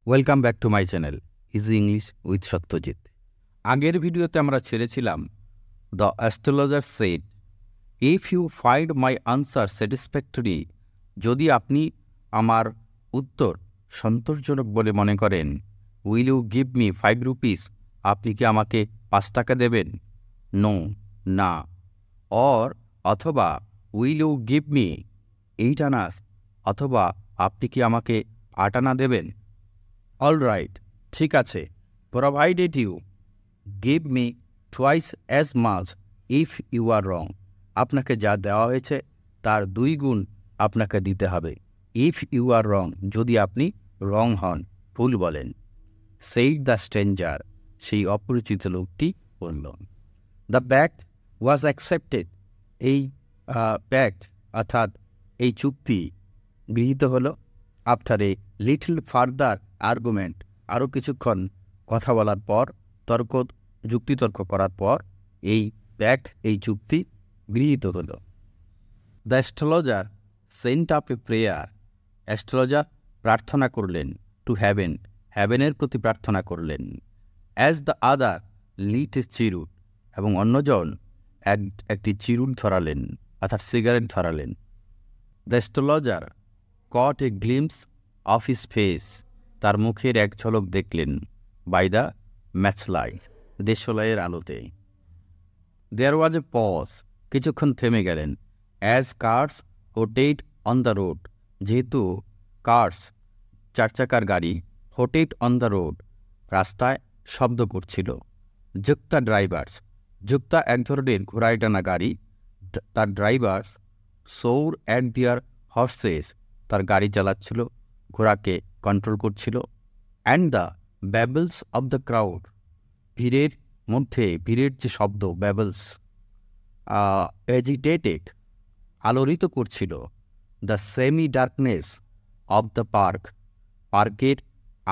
Welcome back to my channel Easy English with Satyajit. আগের ভিডিওতে আমরা ছেড়েছিলাম the astrologer said if you find my answer satisfactory, যদি আপনি আমার উত্তর সন্তোষজনক বলে মনে করেন, will you give me 5 rupees, আপনি কি আমাকে 5 টাকা দেবেন? নো, না। অর অথবা will you give me 8 ounces, অথবা আপনি কি আমাকে 8 আনা দেবেন? অল রাইট, ঠিক আছে। Provided you give me twice as much if you are wrong, আপনাকে যা দেওয়া হয়েছে তার 2 গুণ আপনাকে দিতে হবে ইফ ইউ আর রং, যদি আপনি রং হন, ভুল বলেন। সেইড দ্য স্ট্রেঞ্জার, সেই অপরিচিত লোকটি বলল। দ্য প্যাক্ট ওয়াজ অ্যাকসেপ্টেড, এই প্যাক্ট অর্থাৎ এই চুক্তি গৃহীত হলো। After a little further argument, আরও কিছুক্ষণ কথা বলার পর, যুক্তিতর্ক করার পর এই প্যাক্ট, এই চুক্তি গৃহীত হলো। The astrologer sent up a prayer, astrologer প্রার্থনা করলেন টু হ্যাভেন, হ্যাভেনের প্রতি প্রার্থনা করলেন। As the other lit a cheroot, এবং অন্যজন একটি চিরুট ধরালেন অর্থাৎ সিগারেট ধরালেন। The astrologer caught a glimpse of his face, তার মুখের এক ঝলক দেখলেন। বাই দ্য ম্যাচলাইট, দেশলাইয়ের আলোতে। দেয়ার ওয়াজ এ পজ, কিছুক্ষণ থেমে গেলেন। As cars hooted on the road, যেহেতু কার্স চারচাকার গাড়ি, হোটেড অন দ্য রোড রাস্তায় শব্দ করছিল। যুক্তা ড্রাইভার্স, যুক্তা এক ধরনের ঘোড়ায় টানা গাড়ি, তার ড্রাইভার্স সৌর অ্যাট দিয়ার হর্সেস, তার গাড়ি চালাচ্ছিল, ঘোড়াকে কন্ট্রোল করছিল। And the babbles of the crowd, ভিড়ের মধ্যে ভিড়ের যে শব্দ, ব্যাবলস, এজিটেটেড, আলোড়িত করছিল। The semi darkness of the park, পার্কের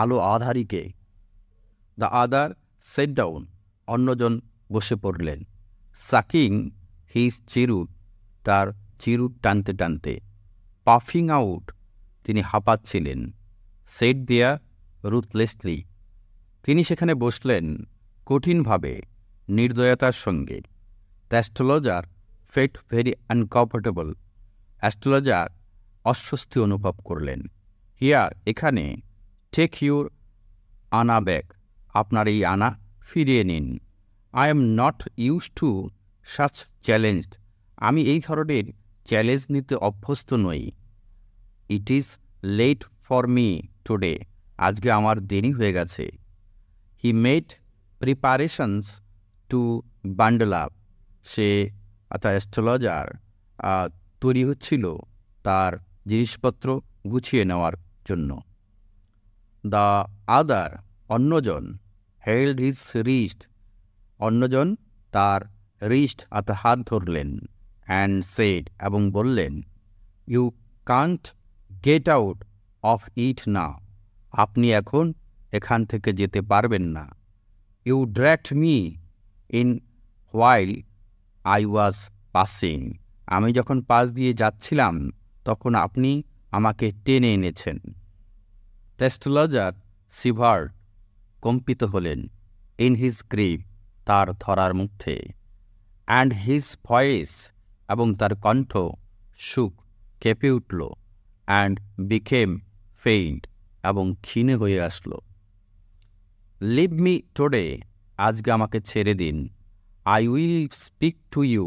আলো আধারীকে। দ্য আদার সেট ডাউন, অন্যজন বসে পড়লেন। সাকিং হিজ চিরুট, তার চিরুট টানতে টানতে। পাফিং আউট, তিনি হাঁপাচ্ছিলেন। সেট দেয়া রুথলেসলি, তিনি সেখানে বসলেন কঠিনভাবে, নির্দয়তার সঙ্গে। The astrologer felt very uncomfortable, astrologer অস্বস্তি অনুভব করলেন। হিয়ার, এখানে। টেক ইউর আনা ব্যাক, আপনার এই আনা ফিরিয়ে নিন। I am not use to such challenged, আমি এই ধরনের চ্যালেঞ্জ নিতে অভ্যস্ত নই। It is late for me today, আজকে আমার দেরি হয়ে গেছে। He made preparations to bundle up, সে অর্থাৎ অ্যাস্ট্রোলজার তৈরি হচ্ছিল তার জিনিসপত্র গুছিয়ে নেওয়ার জন্য। দ্য আদার, অন্যজন, হেল্ড হিজ রিস্ট, অন্যজন তার রিস্ট অর্থাৎ হাত ধরলেন। অ্যান্ড সেড, এবং বললেন, you can't get out of it না, আপনি এখন এখান থেকে যেতে পারবেন না। You dragged me in while I was passing, আমি যখন পাশ দিয়ে যাচ্ছিলাম তখন আপনি আমাকে টেনে এনেছেন। অ্যাস্ট্রোলজার সিভার্ড, কম্পিত হলেন। ইন হিজ গ্রিভ, তার ধরার মধ্যে। অ্যান্ড হিজ ভয়েস, এবং তার কণ্ঠ সুখ কেঁপে উঠল। অ্যান্ড বিকেম ফেইন্ট, এবং ক্ষীণে হয়ে আসলো। লিভ মি টুডে, আজকে আমাকে ছেড়ে দিন। I will speak to you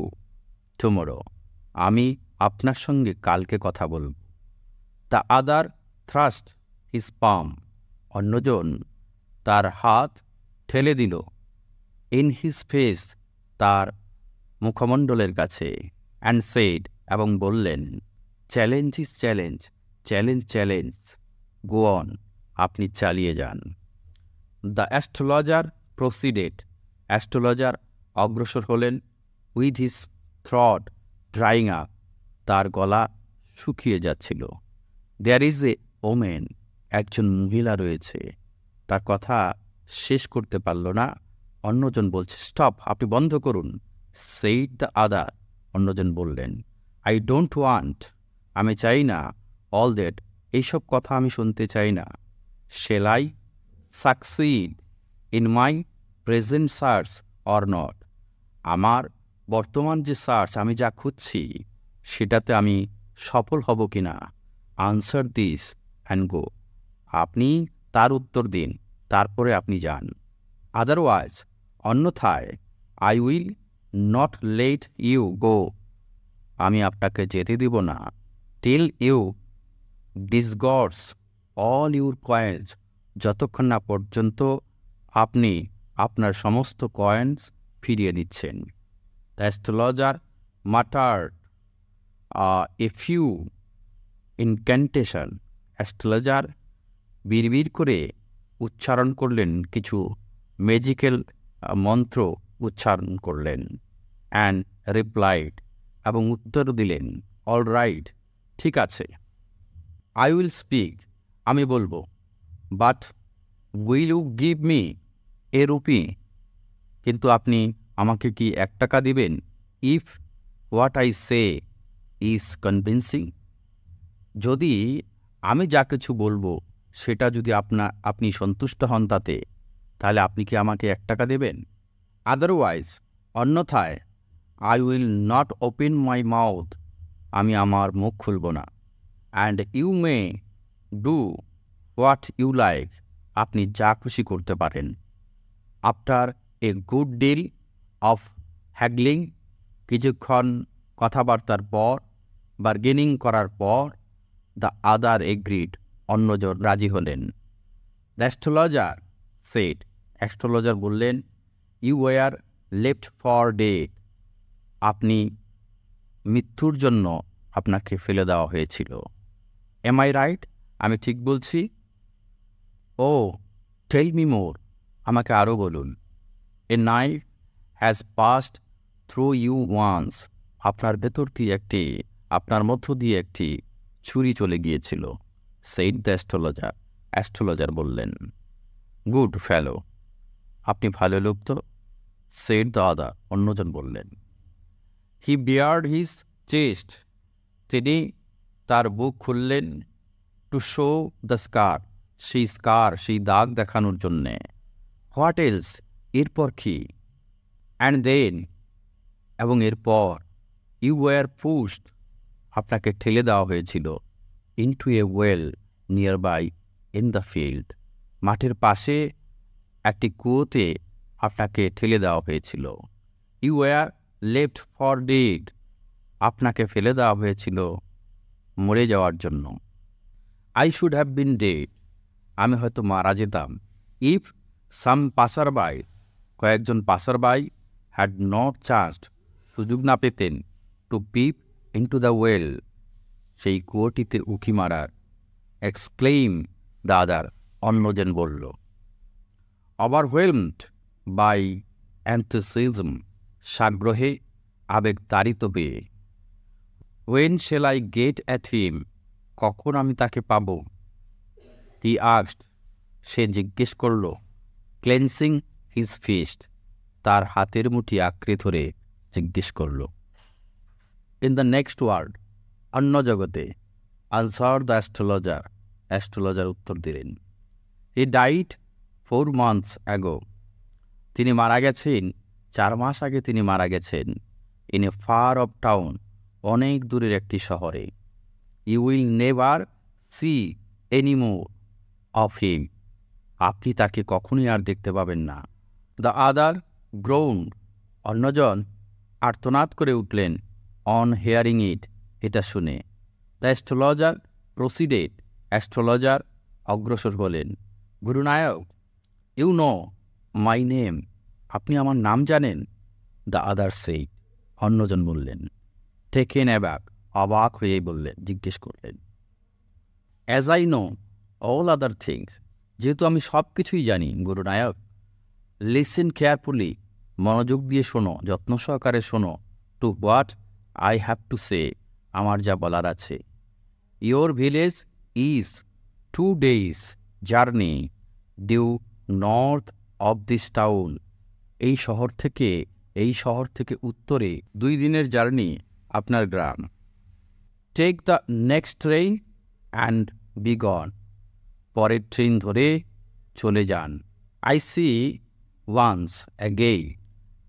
tomorrow, আমি আপনার সঙ্গে কালকে কথা বলব। The other thrust his palm, অন্যজন তার হাত ঠেলে দিল। ইন হিজ ফেস, তার মুখমণ্ডলের কাছে। অ্যান্ড সেড, এবং বললেন, challenge is challenge, challenge challenge, go on, আপনি চালিয়ে যান। দ্য অ্যাস্ট্রোলজার প্রসিডেড, অ্যাস্ট্রোলজার অগ্রসর হলেন। With his through drawing up, তার গলা শুকিয়ে যাচ্ছিল। দেয়ার ইজ এ ওমেন, একজন মহিলা রয়েছে। তার কথা শেষ করতে পারল না, অন্যজন বলছে, স্টপ, আপনি বন্ধ করুন। সেইড দ্য আদার, অন্যজন বললেন, আই ডোন্ট ওয়ান্ট, আমি চাই না। অল দ্যাট, এইসব কথা আমি শুনতে চাই না। Shall I succeed in my present search or not? আমার বর্তমান যে সার্চ, আমি যা খুঁজছি সেটাতে আমি সফল হব কি না? Answer this and go. আপনি তার উত্তর দিন, তারপরে আপনি যান। আদারওয়াইজ, অন্যথায়, I will not let you go, আমি আপনাকে যেতে দিব না। Till you disgorge all your coins, যতক্ষণ না পর্যন্ত আপনি আপনার সমস্ত কয়েন্স ফিরিয়ে দিচ্ছেন। The astrologer muttered a few incantation, astrologer বিড়বিড় করে উচ্চারণ করলেন, কিছু ম্যাজিক্যাল মন্ত্র উচ্চারণ করলেন। অ্যান্ড রিপ্লাইড, এবং উত্তর দিলেন, অল রাইট, ঠিক আছে। আই উইল স্পিক, আমি বলবো। But will you give me a rupee, কিন্তু আপনি আমাকে কি 1 টাকা দিবেন? If what I say is convincing, যদি আমি যা কিছু বলবো সেটা যদি আপনি সন্তুষ্ট হন তাতে, তাহলে আপনি কি আমাকে 1 টাকা দেবেন? আদারওয়াইজ, অন্যথায়, I will not open my mouth, আমি আমার মুখ খুলব না। And you may do what you like, আপনি যা খুশি করতে পারেন। After a good deal of haggling, কিছুক্ষণ কথাবার্তার পর, বার্গেনিং করার পর, দ্য আদার এগ্রিড, অন্যজন রাজি হলেন। দ্য অ্যাস্ট্রোলজার সেড, অ্যাস্ট্রোলজার বললেন, you were left for dead, আপনি মৃত্যুর জন্য আপনাকে ফেলে দেওয়া হয়েছিল। এম আই রাইট, আমি ঠিক বলছি? ও টেল মি মোর, আমাকে আরও বলুন। A knife has passed through you once, আপনার ভেতর দিয়ে আপনার মধ্য দিয়ে একটি ছুরি চলে গিয়েছিল। সেইড দ্য অ্যাস্ট্রোলজার, অ্যাস্ট্রোলজার বললেন। গুড ফেলো, আপনি ভালো লোক তো। সেইড দ্য আদার, অন্যজন বললেন। হি বিয়ার্ড হিজ চেস্ট, তিনি তার বুক খুললেন। টু শো দ্য স্কার, সেই দাগ দেখানোর জন্যে। হোয়াট এলস, এরপর কি? অ্যান্ড দেন, এবং এরপর, ইউ ওয়ার পুশড, আপনাকে ঠেলে দেওয়া হয়েছিল। Into a well near by in the field, মাঠের পাশে একটি কুয়োতে আপনাকে ঠেলে দেওয়া হয়েছিল। You were left for dead, আপনাকে ফেলে দেওয়া হয়েছিল মরে যাওয়ার জন্য। I should have been dead, আমি হয়তো মারা যেতাম। ইফ সাম পাসারবাই, কয়েকজন পাসারবাই, হ্যাড নট চান্সড, সুযোগ না পেতেন, টু পিপ ইন্টু দ্য ওয়েল, সেই কুয়োটিতে উঁকি মারার। এক্সক্লেইম দ্য আদার, অন্যজন বলল। ওভারওয়েলমড বাই অ্যান্থুসিজম, সাগ্রহে আবেগ তাড়িত পেয়ে। When shall I get at him, কখন আমি তাকে পাব? হি আস্কড, সে জিজ্ঞেস করল। ক্লেন্সিং হিজ ফিস্ট, তার হাতের মুঠি আঁকড়ে ধরে জিজ্ঞেস করল। ইন দ্য নেক্সট ওয়ার্ল্ড, অন্য জগতে। আনসার দ্য অ্যাস্ট্রোলজার, অ্যাস্ট্রোলজার উত্তর দিলেন। হি ডাইড 4 months অ্যাগো, তিনি মারা গেছেন 4 মাস আগে, তিনি মারা গেছেন। In a far off town, অনেক দূরের একটি শহরে। You will never see any more of him, আপনি তাকে কখনোই আর দেখতে পাবেন না। দ্য আদার গ্রোউন্ড, অন্যজন আর্তনাদ করে উঠলেন। অন হেয়ারিং ইট, এটা শুনে। দ্য অ্যাস্ট্রোলজার প্রসিডেড, অ্যাস্ট্রোলজার অগ্রসর হলেন। Guru Nayak, you know my name, আপনি আমার নাম জানেন? দ্য আদার সেইড, অন্যজন বললেন। টেকেন অ্যাব্যাক, অবাক হয়েই বললেন, জিজ্ঞেস করলেন। As I know all other things, যেহেতু আমি সব কিছুই জানি গুরুনায়ক। লিসেন কেয়ারফুলি, মনোযোগ দিয়ে শোনো, যত্ন সহকারে শোনো। To what I have to say, আমার যা বলার আছে। Your village is 2 days journey due north of this town, এই শহর থেকে উত্তরে 2 দিনের জার্নি আপনার গ্রাম। Take the next train and be gone, পরের ট্রেন ধরে চলে যান। আই সি ওয়ান্স অ্যাগেইন,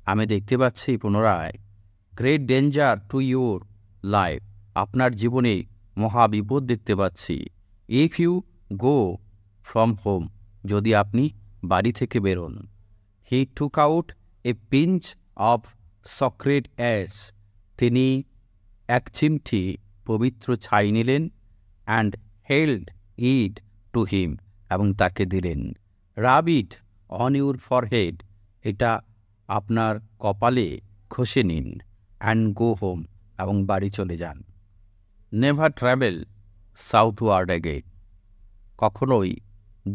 আমি দেখতে পাচ্ছি পুনরায়। Great danger to your life, আপনার জীবনে মহাবিপদ দেখতে পাচ্ছি। If you go from home, যদি আপনি বাড়ি থেকে বেরোন। He took out a pinch of sacred ash, তিনি এক চিমটি পবিত্র ছাই নিলেন। And held it to him, এবং তাকে দিলেন। Rub it on your forehead, এটা আপনার কপালে ঘষে নিন। অ্যান্ড গো হোম, এবং বাড়ি চলে যান। নেভার ট্রাভেল সাউথওয়ার্ড অ্যাগেইন, কখনোই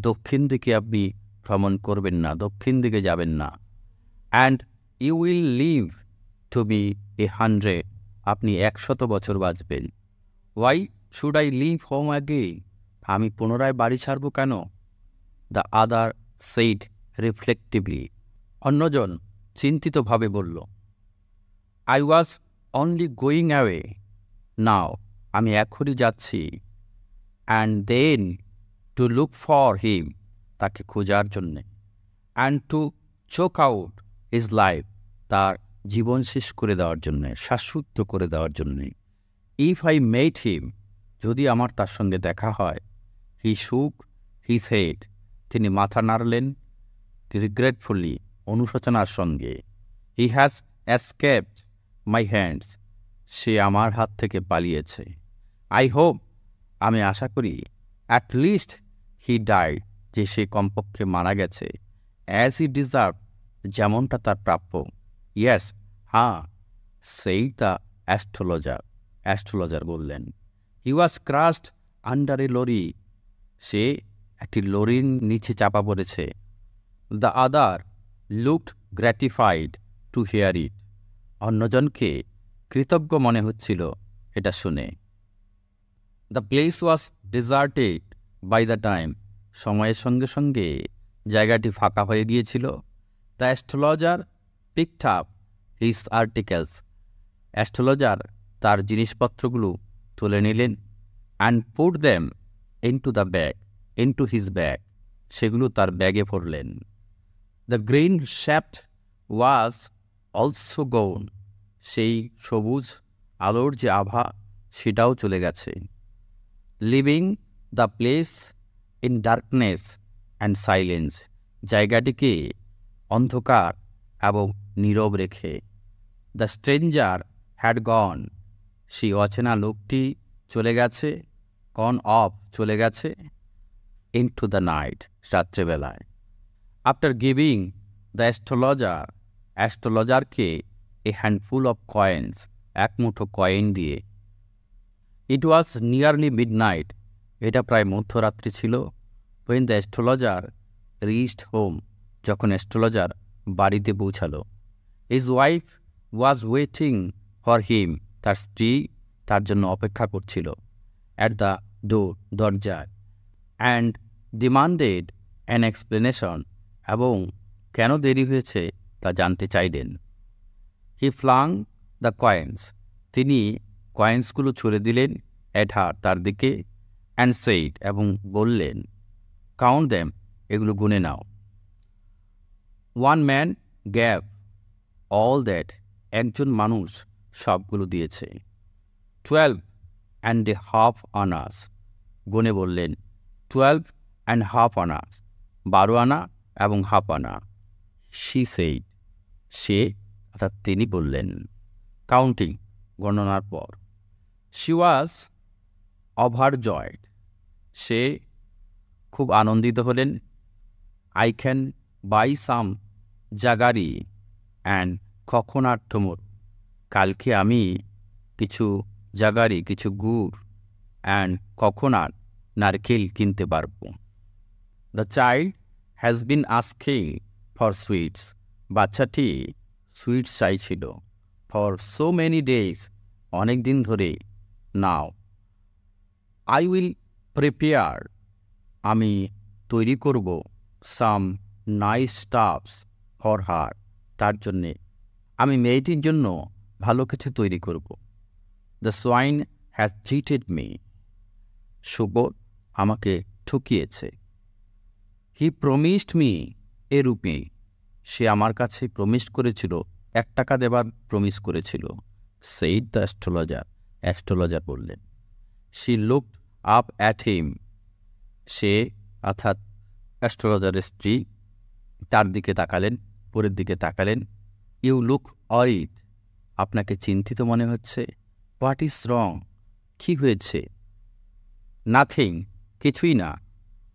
দক্ষিণ দিকে আপনি ভ্রমণ করবেন না, দক্ষিণ দিকে যাবেন না। And you will live to be 100, আপনি 100 বছর বাঁচবেন। Why should I leave home again, আমি পুনরায় বাড়ি ছাড়ব কেন? দ্য আদার সেইড রিফ্লেক্টিভলি, অন্যজন চিন্তিতভাবে বলল। I was only going away now, আমি এখনই যাচ্ছি। And then to look for him, তাকে খোঁজার জন্যে। And to choke out his life, তার জীবন শেষ করে দেওয়ার জন্যে, শ্বাসরুদ্ধ করে দেওয়ার জন্যে। ইফ আই মেট হিম, যদি আমার তার সঙ্গে দেখা হয়। হি শুক হিজ হেড, তিনি মাথা নাড়লেন। রিগ্রেটফুলি, অনুশোচনার সঙ্গে। He has escaped my hands, সে আমার হাত থেকে পালিয়েছে। আই হোপ, আমি আশা করি। অ্যাট লিস্ট হি ডাইড, যে সে কমপক্ষে মারা গেছে। অ্যাজ হি ডিজার্ভ, যেমনটা তার প্রাপ্য। ইয়েস, হ্যাঁ, সেই দ্য অ্যাস্ট্রোলজার বললেন। He was crushed under a lorry, সে একটি লরির নিচে চাপা পড়েছে। The other looked gratified to hear it, অন্যজনকে কৃতজ্ঞ মনে হচ্ছিল এটা শুনে। The place was deserted by the time, সময়ের সঙ্গে সঙ্গে জায়গাটি ফাঁকা হয়ে গিয়েছিল। The astrologer picked up his articles, astrologer তার জিনিসপত্রগুলো তুলে নিলেন। And put them into his bag, সেগুলো তার ব্যাগে ভরলেন। The green shaft was also গৌন, সেই সবুজ আলোর যে আভা, সেটাও চলে গেছে। Living the place in darkness and silence, জায়গাটিকে অন্ধকার এবং নীরব রেখে। দ্য স্ট্রেঞ্জার হ্যাড গন, সেই অচেনা লোকটি চলে গেছে। গন অফ, চলে গেছে। ইনটু দ্য নাইট, রাত্রেবেলায়। আফটার গিভিং দ্য অ্যাস্ট্রোলজারকে এ হ্যান্ডফুল অফ কয়েন্স, এক মুঠো কয়েন দিয়ে। ইট ওয়াজ নিয়ারলি মিডনাইট, এটা প্রায় মধ্যরাত্রি ছিল। When the astrologer reached home, যখন অ্যাস্ট্রোলজার বাড়িতে পৌঁছালো। His wife was waiting for him, তার স্ত্রী তার জন্য অপেক্ষা করছিল। অ্যাট দ্য ডোর, দরজায়। অ্যান্ড ডিমান্ডেড অ্যান এক্সপ্লেনেশন, এবং কেন দেরি হয়েছে তা জানতে চাইলেন। হি ফ্লাং দ্য কয়েন্স, তিনি কয়েন্সগুলো ছুড়ে দিলেন। অ্যাট হার, তার দিকে। অ্যান্ড সেইড, এবং বললেন, কাউন্ট দ্যাম, এগুলো গুনে নাও। One man gave all that, একজন মানুষ সবগুলো দিয়েছে। 12 and a half আনাস, গুনে বললেন 12 and half আনাস, 12 আনা এবং হাফ আনা। শি সেইড, সে অর্থাৎ তিনি বললেন। কাউন্টিং, গণনার পর। শি ওয়াজ ওভারজয়েড, সে খুব আনন্দিত হলেন। I can buy some jaggery and coconut tomorrow, কালকে আমি কিছু জাগারি, কিছু গুড় অ্যান্ড কোকোনাট, নারকেল কিনতে পারব। The child has been asking for sweets, বাচ্চাটি সুইটস চাইছিল। ফর সো মেনি ডেজ, অনেক দিন ধরে। নাও আই উইল প্রিপেয়ার, আমি তৈরি করব। Some nice stuffs for her, তার জন্যে, আমি মেয়েটির জন্য ভালো কিছু তৈরি করব। The swine has cheated me, শুকর আমাকে ঠকিয়েছে। He promised me a rupee, সে আমার কাছে প্রমিস করেছিল, 1 টাকা দেবার প্রমিস করেছিল। সেইড দ্য অ্যাস্ট্রোলজার, অ্যাস্ট্রোলজার বললেন। She looked up at him, সে অর্থাৎ অ্যাস্ট্রোলজারের স্ত্রী তার দিকে তাকালেন, উপরের দিকে তাকালেন। ইউ লুক অরিড, আপনাকে চিন্তিত মনে হচ্ছে। হোয়াট ইজ রং, কী হয়েছে? নাথিং, কিছুই না।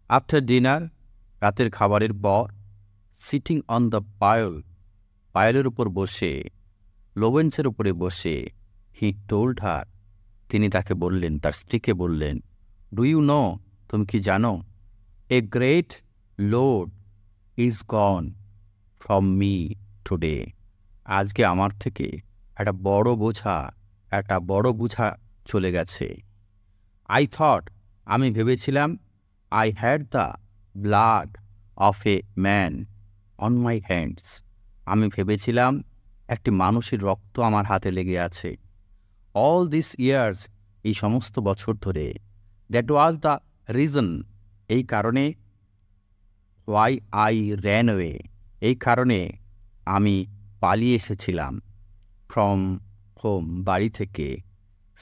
আফটার ডিনার, রাতের খাবারের পর, সিটিং অন দ্য পায়ল, পায়লের উপর বসে, লোবেন্সের উপরে বসে, হি টোল্ড হার, তিনি তাকে বললেন, তার স্ত্রীকে বললেন, ডু ইউ নো, তুমি কি জানো, a great load is gone from me today, আজকে আমার থেকে একটা বড় বোঝা চলে গেছে। আই থট, আমি ভেবেছিলাম, I had the blood of a man on my hands, আমি ভেবেছিলাম একটি মানুষের রক্ত আমার হাতে লেগে আছে। অল দিস ইয়ার্স, এই সমস্ত বছর ধরে। দ্যাট ওয়াজ দ্য রিজন, এই কারণে। ওয়াই আই র্যান ওয়ে, এই কারণে আমি পালিয়ে এসেছিলাম। ফ্রম হোম, বাড়ি থেকে।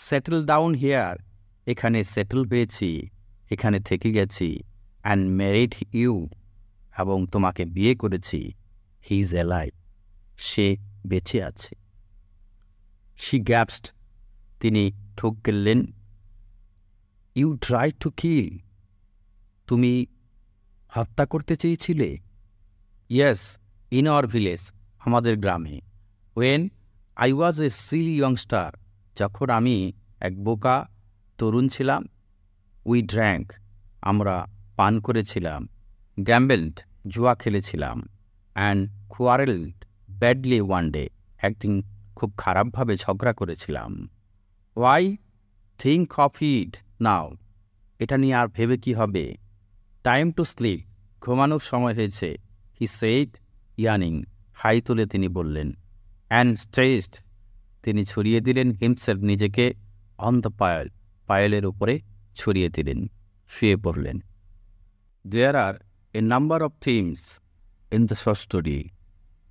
সেটেল ডাউন হিয়ার, এখানে সেটেল হয়েছি, এখানে থেকে গেছি। অ্যান্ড ম্যারিড ইউ, এবং তোমাকে বিয়ে করেছি। হি ইজ অ্যালাইভ, সে বেঁচে আছে। শি গ্যাপসড, তিনি ঠোক গেললেন। ইউ ট্রাই টু কিল, তুমি হত্যা করতে চেয়েছিলে? ইয়েস, ইন আওয়ার ভিলেজ, আমাদের গ্রামে। When I was a silly youngster, যখন আমি এক বোকা তরুণ ছিলাম। উই ড্র্যাঙ্ক, আমরা পান করেছিলাম। গ্যাম্বেলড, জুয়া খেলেছিলাম। অ্যান্ড কোয়ারেলড ব্যাডলি ওয়ান ডে, একদিন খুব খারাপভাবে ঝগড়া করেছিলাম। ওয়াই থিঙ্ক অফ ইট নাও, এটা নিয়ে আর ভেবে কি হবে? টাইম টু স্লিপ, ঘুমানোর সময় হয়েছে। হি সেইড ইয়ানিং, হাই তুলে তিনি বললেন। অ্যান্ড স্ট্রেসড, তিনি ছড়িয়ে দিলেন হিমসেলফ, নিজেকে। অন দ্য পায়েল, পায়েলের উপরে ছড়িয়ে দিলেন, শুয়ে পড়লেন। There are a number of themes in the short story.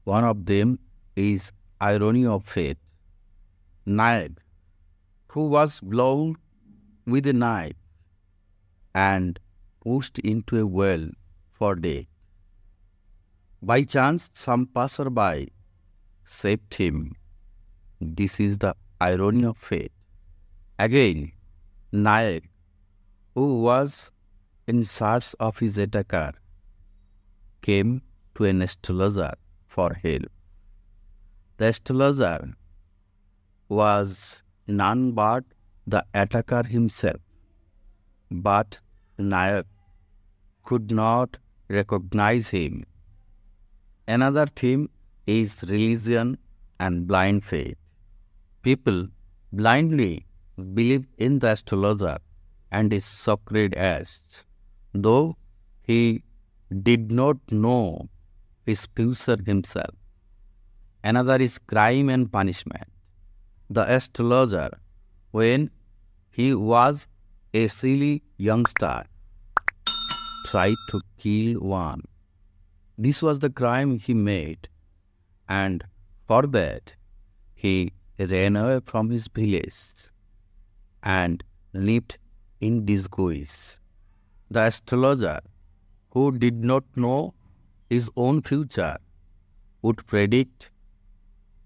One of them is irony of fate. Nayak, who was blown with a knife and pushed into a well for death. By chance, some passerby saved him. This is the irony of fate. Again, Nayak, who was in search of his attacker, came to an astrologer for help. The astrologer was none but the attacker himself, but Nayak could not recognize him. Another theme is religion and blind faith. People blindly believe in the astrologer and his sacred acts, though he did not know his future himself. Another is crime and punishment. The astrologer, when he was a silly youngster, tried to kill one. This was the crime he made, and for that he ran away from his village and lived in disgrace. The astrologer, who did not know his own future, would predict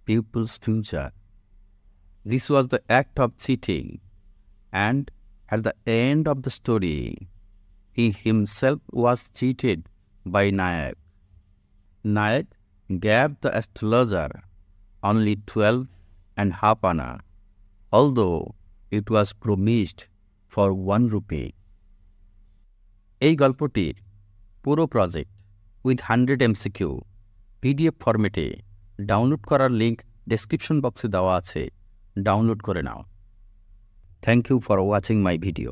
people's future. This was the act of cheating, and at the end of the story, he himself was cheated by Nayak. Nayak gave the astrologer only 12.5 anna, although it was promised for 1 rupee. এই গল্পটির পুরো project with 100 MCQ PDF ফরম্যাটে download করার link description বক্সে দেওয়া আছে, download করে নাও। Thank you for watching my video.